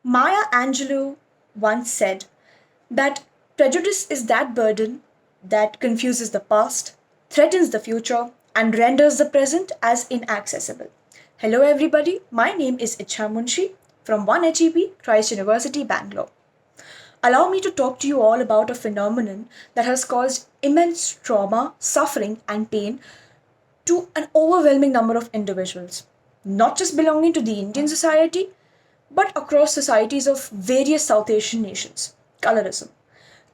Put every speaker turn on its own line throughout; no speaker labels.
Maya Angelou once said that prejudice is that burden that confuses the past, threatens the future, and renders the present as inaccessible. Hello, everybody. My name is Icha Munshi from 1HEB, Christ University, Bangalore. Allow me to talk to you all about a phenomenon that has caused immense trauma, suffering, and pain to an overwhelming number of individuals, not just belonging to the Indian society, but across societies of various South Asian nations. Colorism.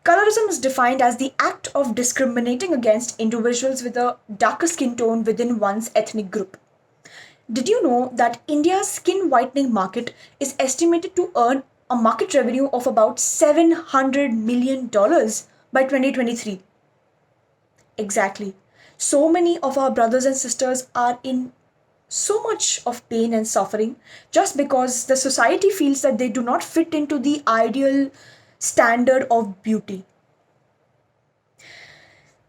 Colorism is defined as the act of discriminating against individuals with a darker skin tone within one's ethnic group. Did you know that India's skin whitening market is estimated to earn a market revenue of about $700 million by 2023? Exactly. So many of our brothers and sisters are in so much of pain and suffering just because the society feels that they do not fit into the ideal standard of beauty.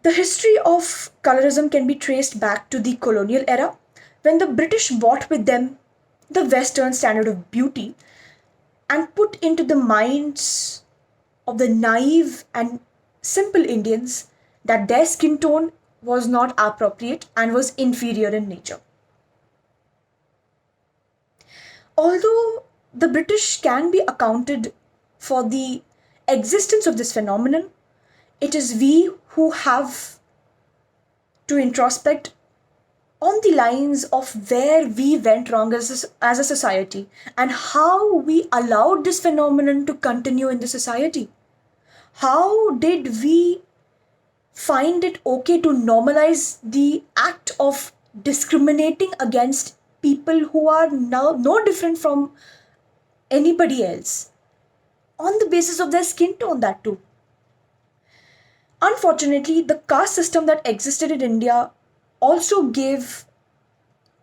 The history of colorism can be traced back to the colonial era when the British brought with them the Western standard of beauty and put into the minds of the naive and simple Indians that their skin tone was not appropriate and was inferior in nature. Although the British can be accounted for the existence of this phenomenon, it is we who have to introspect on the lines of where we went wrong as a society and how we allowed this phenomenon to continue in the society. How did we find it okay to normalize the act of discriminating against people who are now no different from anybody else on the basis of their skin tone, that too? Unfortunately, the caste system that existed in India also gave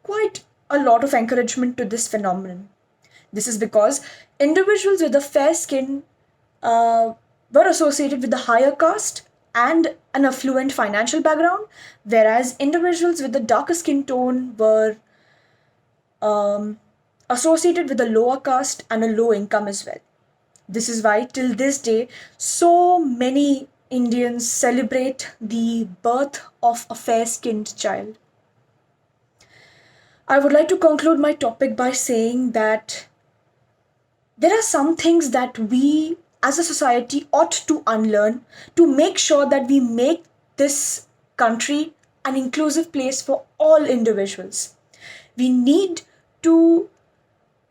quite a lot of encouragement to this phenomenon. This is because individuals with a fair skin uh, were associated with the higher caste and an affluent financial background, whereas individuals with the darker skin tone were associated with a lower caste and a low income as well. This is why, till this day, so many Indians celebrate the birth of a fair skinned child. I would like to conclude my topic by saying that there are some things that we as a society ought to unlearn to make sure that we make this country an inclusive place for all individuals. We need to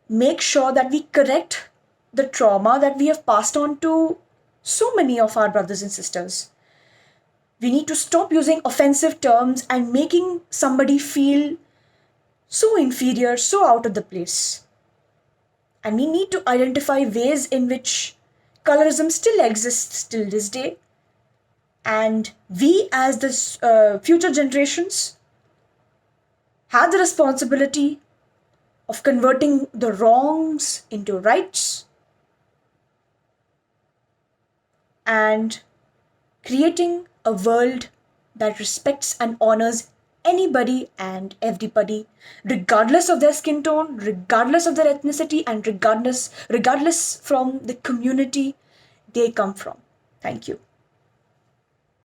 make sure that we correct the trauma that we have passed on to so many of our brothers and sisters. We need to stop using offensive terms and making somebody feel so inferior, so out of the place. And we need to identify ways in which colorism still exists till this day. And we, as the future generations, have the responsibility of converting the wrongs into rights and creating a world that respects and honors anybody and everybody, regardless of their skin tone, regardless of their ethnicity, and regardless from the community they come from. Thank you.